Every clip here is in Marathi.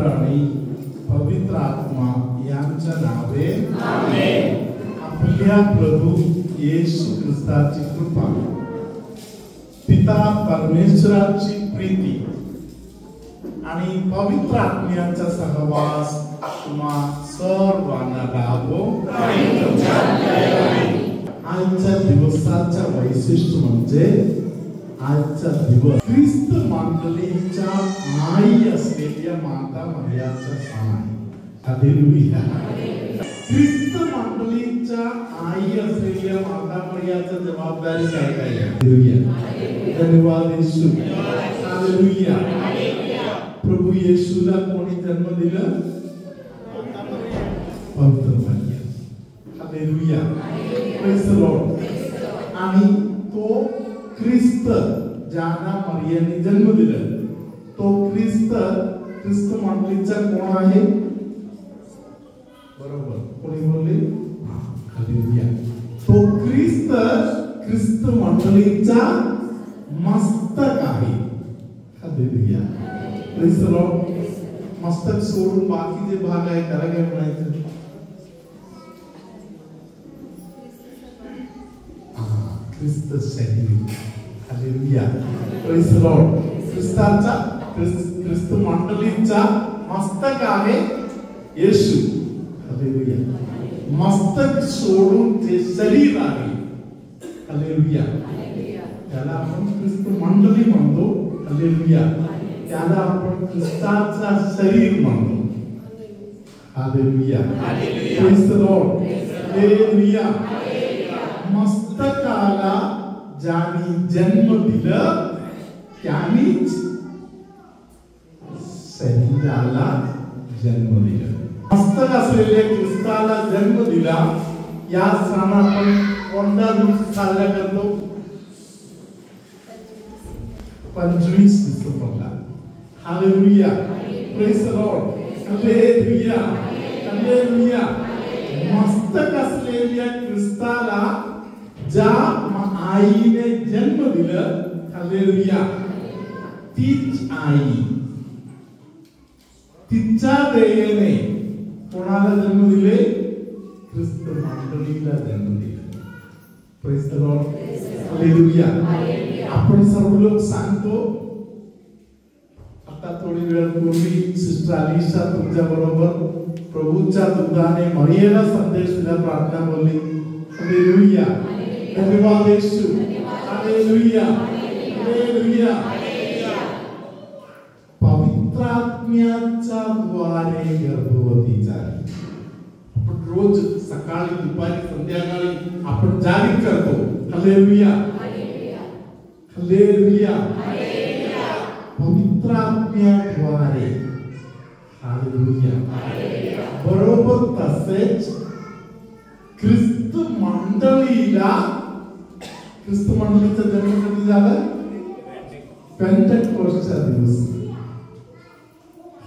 आणि पवित्र आत्मा यांच्या नावे आमेन. आपल्या प्रभू येशू ख्रिस्ताची कृपा, पिता परमेश्वराची प्रीती आणि पवित्र आत्म्याचा सहवास तुम्हा सर्वांना लाभो. आजच्या दिवसाचा वैशिष्ट्य म्हणजे आजचा दिवस ख्रिस्त मंडळीच्या आई असलेल्या माता मरियाचा सण आहे. हालेलुया. ख्रिस्त मंडळीच्या आई असलेल्या माता मरियाची जबाबदारी काय काय आहे? हालेलुया. धन्यवाद येशू. हालेलुया. प्रभू येशूला कोणी जन्म दिला? पवित्र मरिया. हालेलुया. Praise the Lord. आणि तो ख्रिस्त ज्याला मरियाने जन्म दिला तो ख्रिस्त मंडळीचा कोण आहे? बरोबर, कोणी बोलले? हालेलुया. तो ख्रिस्त मंडळीचा मस्तक आहे. हालेलुया. Praise the Lord. मस्तक सोडून बाकीचे भाग आहे त्याला काय म्हणायचं? ख्रिस्त शरीर. हालेलुया. Praise the Lord. ख्रिस्त मंडळीचा मस्तक आहे येशू. हालेलुया. मस्तक सोडून जे शरीर आहे, हालेलुया, त्याला आपण ख्रिस्त मंडळी म्हणतो. हालेलुया. त्याला आपण ख्रिस्ताचा शरीर म्हणतो. Hallelujah. Praise the Lord. Hallelujah. मस्तकाला ज्याने जन्म दिला त्यानेच शरीराला जन्म दिला. मस्तक असलेल्या ख्रिस्ताला जन्म दिला. या सण आपण कोणत्या दिवशी साजरा करतो? 25 डिसेंबरला. Hallelujah. Praise the Lord. Hallelujah. Hallelujah. मस्तक असलेल्या ख्रिस्ताला ज्या आईने जन्म दिला, हालेलुया, तीच आई तिच्या दयेने कोणाला जन्म दिले? ख्रिस्त मंडळीला जन्म दिला. Praise the Lord. हालेलुया. आपण सर्व लोक सांगतो. आता थोडी वेळापूर्वी सिस्टर अलिशा तुमच्या बरोबर प्रभूच्या दुधाने मरियेला संदेश दिला, प्रार्थना बोलली. हालेलुया. धन्यवाद येशू. हालेलुया. हालेलुया. पवित्र आत्म्याच्या द्वारे गर्भवती झाली. आपण रोज सकाळी दुपारी संध्याकाळी आपण जाहीर करतो. हालेलुया. हालेलुया. पवित्र आत्म्याद्वारे. हालेलुया. बरोबर तसेच ख्रिस्त मंडळीचा जन्म कधी झाला? पेंटेकोस्टच्या दिवशी.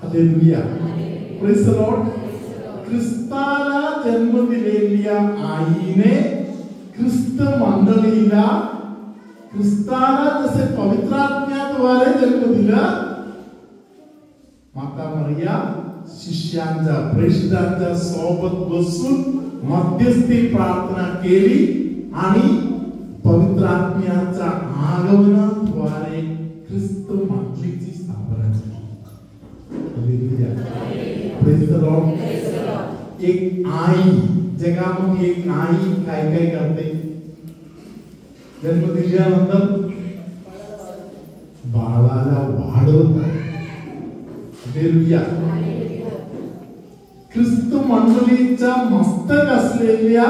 हालेलुया. Praise the Lord. ख्रिस्ताला जन्म दिलेल्या आईने ख्रिस्त मंडळीला ख्रिस्ताला जसे पवित्र आत्म्याद्वारे जन्म दिला, माता मरिया शिष्यांच्या प्रेषितांच्या सोबत बसून मध्यस्थी प्रार्थना केली आणि पवित्र आत्म्याच्या आगमनाद्वारे ख्रिस्त मंडळीची स्थापना झाली. हालेलुया. Praise the Lord. एक आई, जगामध्ये एक आई काय काय करते? जन्म दिल्यानंतर बाळाला वाढवतात. हालेलुया. ख्रिस्त मंडळीचा मस्तक असलेल्या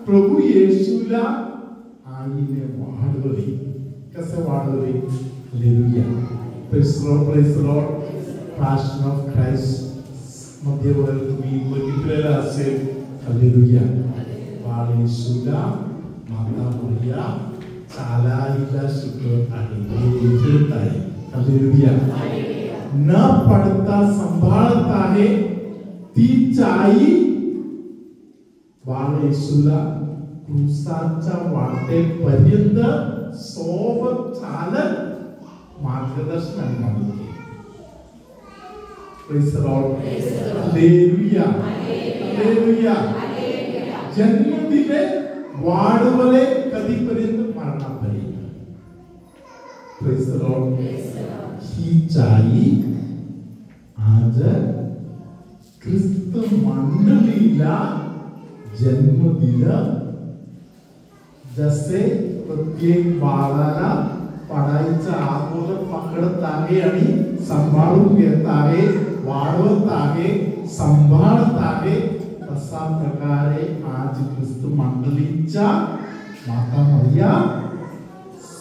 प्रभू येशूला आईने वाढवली. कसं वाढवली? Hallelujah. Praise the Lord. Passion of Christ मध्ये तुम्ही बघितलेलं असेल. हालेलुया. बाळ येशूला माता मरिया चालायला शिकवत आहे. हालेलुया. न पडता सांभाळत आहे. तीच आई बाळ येशूला क्रूसाच्या वाटेपर्यंत सोबत चालत मार्गदर्शन केले. Praise the Lord. Hallelujah. Hallelujah. जन्मदिले वाढवले कधीपर्यंत मरणापर्यंत. Praise the Lord. ही चाई आज ख्रिस्त मंडलीला जन्म दिला. जसे प्रत्येक बाळाला पडायचा अगोदर पकडत आहे आणि सांभाळून घेत आहे, वाढवत आहे, सांभाळत आहे, तसा प्रकारे आज ख्रिस्त मंडलीच्या माता मरिया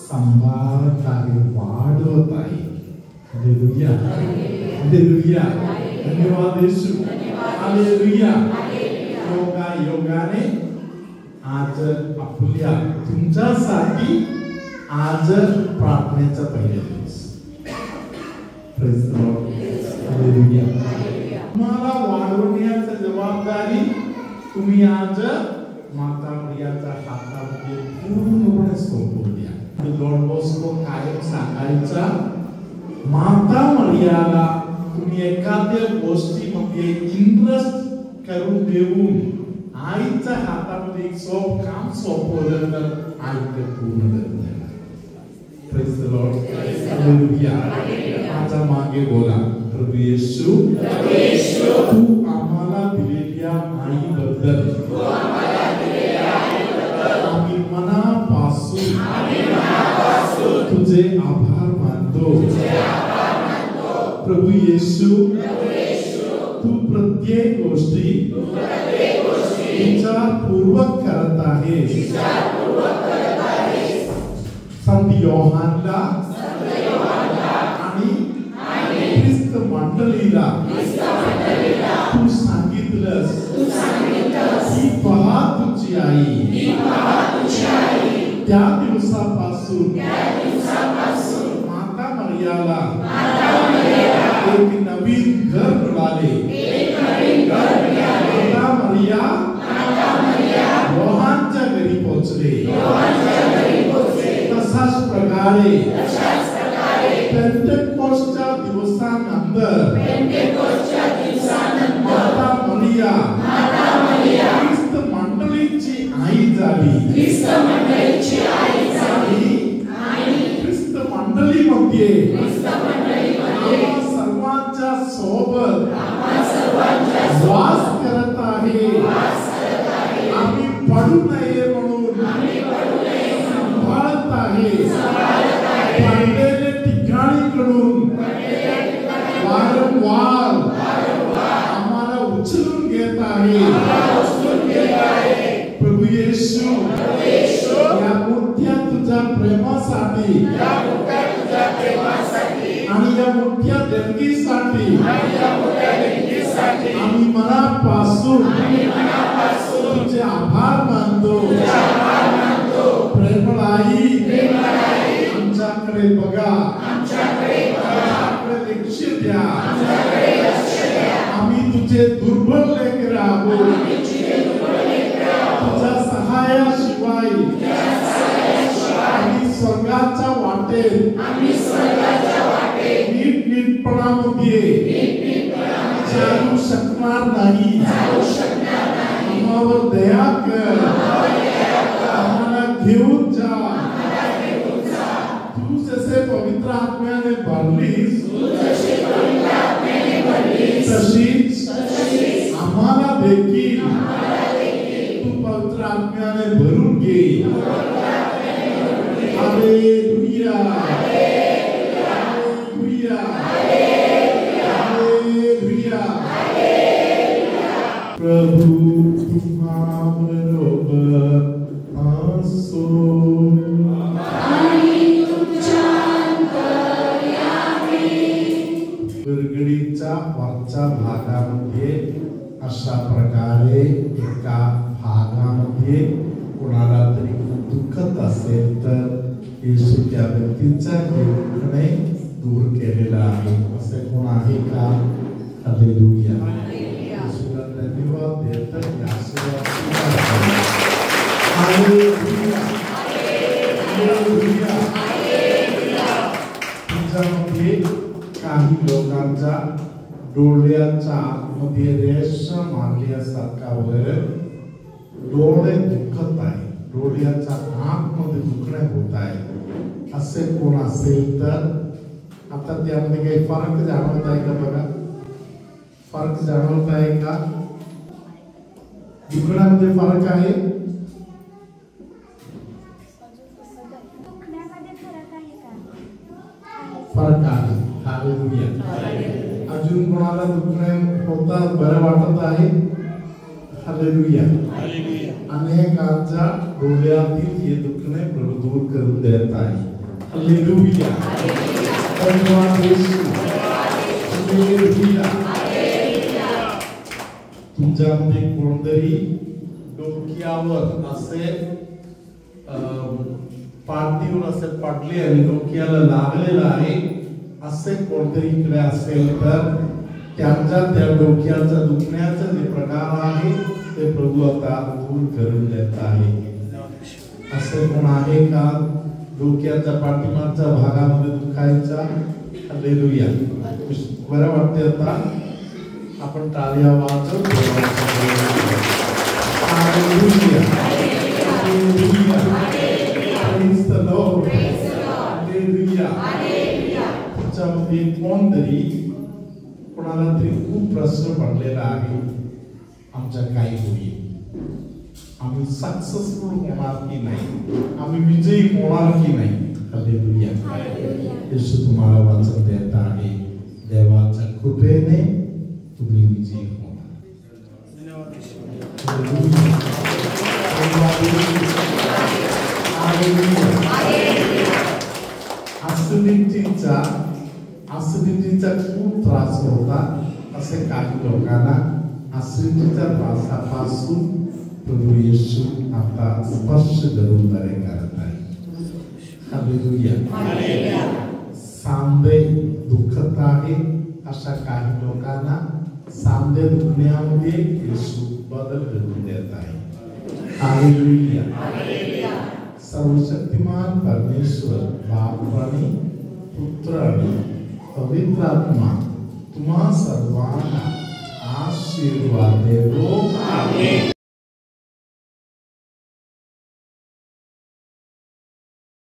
सांभाळत आहे, वाढवत आहे. हालेलुया. हालेलुया. धन्यवाद येशू. हालेलुया. योगाने आज आपल्या तुमच्यासाठी आज प्रार्थनेचा पहिला दिवस. Praise the Lord. हालेलुया. तुम्हाला वाढवण्याची जबाबदारी तुम्ही आज माता मरियाच्या हातामध्ये पूर्णपणे सोपवून द्या. लॉर्ड बॉस्को कायम सांगायचा, माता मरियाला तुम्ही एखाद्या गोष्टीमध्ये इंटरेस्ट करून देऊन आईच्या हातामध्ये सोप काम सोपवलं तर आई ते पूर्ण करते. Praise the Lord. हालेलुया. माझ्या मागे बोला, प्रभू येशू, तू आम्हाला दिलेल्या आईबद्दल आम्ही मनापासून तुझे आभार मानतो. प्रभू येशू, तू प्रत्येक गोष्टी विचारपूर्वक करत आहेस. संत योहानला आणि ख्रिस्त मंडलीला तू सांगितलंस की पहा तुझी आई. त्या दिवसापासून माता मरियाला एक नवीन घर मिळाले. माता मरिया योहानच्या घरी पोहोचले. तसाच प्रकारे पेंटेकोस्टच्या दिवसानंतर माता मरिया ख्रिस्त मंडलीची आई झाली. ख्रिस्त मंडलीमध्ये आम्हा सर्वांच्या सोबत वास करत आहे. आम्ही पडू नये म्हणून सांभाळत आहे. पडलेल्या ठिकाणीकडून वारंवार आम्हाला उचलून घेत आहे. प्रभू येशू, या मोठ्या तुझ्या प्रेमासाठी आणि या मोठ्या देणगीसाठी आम्ही मनापासून तुझे आभार मानतो. प्रेमळ आई, आमच्याकडे बघा, आमच्याकडे लक्ष द्या. आम्ही तुझे दुर्बल लेकरं आहोत. तुझ्या सहाय्याशिवाय आम्ही स्वर्गाच्या वाटेत नीटपणामध्ये चालू शकणार नाही. आम्हावर दया कर. आम्हाला घेऊन जा. तू जसे पवित्र आत्म्याने भरलीस तशीच आम्हाला देखील तू पवित्र आत्म्याने भरून घे. हालेलुया. हालेलुया. हालेलुया. प्रभु तुम्हाबरोबर असो. गडगडीच्या वरच्या भागामध्ये अशा प्रकारे एका भागामध्ये कोणाला तरी दुखत असेल तर येशू त्या व्यक्तीचा दुःखने दूर केलेला आहे. असे कोण आहे का? हालेलुया. येशूला धन्यवाद देत हालेलुया. हालेलुया. तुमच्यामध्ये काही लोकांचा डोळ्याच्या आतमध्ये रेषा मारल्यासारखा वर डोळे दुखत आहे, डोळ्याच्या आतमध्ये दुखणे होत आहे, असे कोण असेल तर आता त्यामध्ये काही फरक जाणवत आहे का? बघा, फरक जाणवत आहे का? दुखण्यामध्ये फरक आहे? फरक आहे. हालेलुया. अजून कोणाला दुखणे होता बरं वाटत आहे? हालेलुया. अनेकांच्या डोळ्यातील हे दुखणे प्रभू दूर करून देत आहे. हालेलुया. धन्यवाद येशू. हालेलुया. तुमच्यामध्ये कोणतरी डोक्यावर असे पाठीवर असे पडले आणि डोक्याला लागलेलं आहे, असे कोणतरी इकडे असेल तर त्यांच्या त्या डोक्याच्या दुखण्याचे जे प्रकार आहे ते प्रभू आता दूर करून देत आहे. असे कोण आहे का डोक्याच्या पाठीमागच्या भागामध्ये दुखायचा? हालेलुया. बरं वाटते आता? आपण टाळ्या वाजवू. Hallelujah. Hallelujah. Praise the Lord. Hallelujah. त्याच्यामध्ये कोणतरी कोणाला तरी खूप प्रश्न पडलेला आहे, आमच्या काय होईल, आम्ही सक्सेसफुल होणार की नाही, आम्ही विजयी होणार की नाही. हालेलुया. येशू तुम्हाला वाचन देत आहे. देवाच्या कृपेने तुम्ही विजयी होणार. ऍसिडिटीचा खूप त्रास होता, असे काही लोकांना ऍसिडिटीच्या त्रासापासून प्रभू येशू आता स्पर्श करून बरे करत आहे. हालेलुया. सांधे दुखत आहे अशा काही लोकांना सांधे दुखण्यामध्ये येशू बदल करून देत आहे. हालेलुया. सर्वशक्तिमान परमेश्वर बाप आणि पुत्र आणि पवित्र आत्मा तुम्हा सर्वांना आशीर्वाद देवो. आमेन.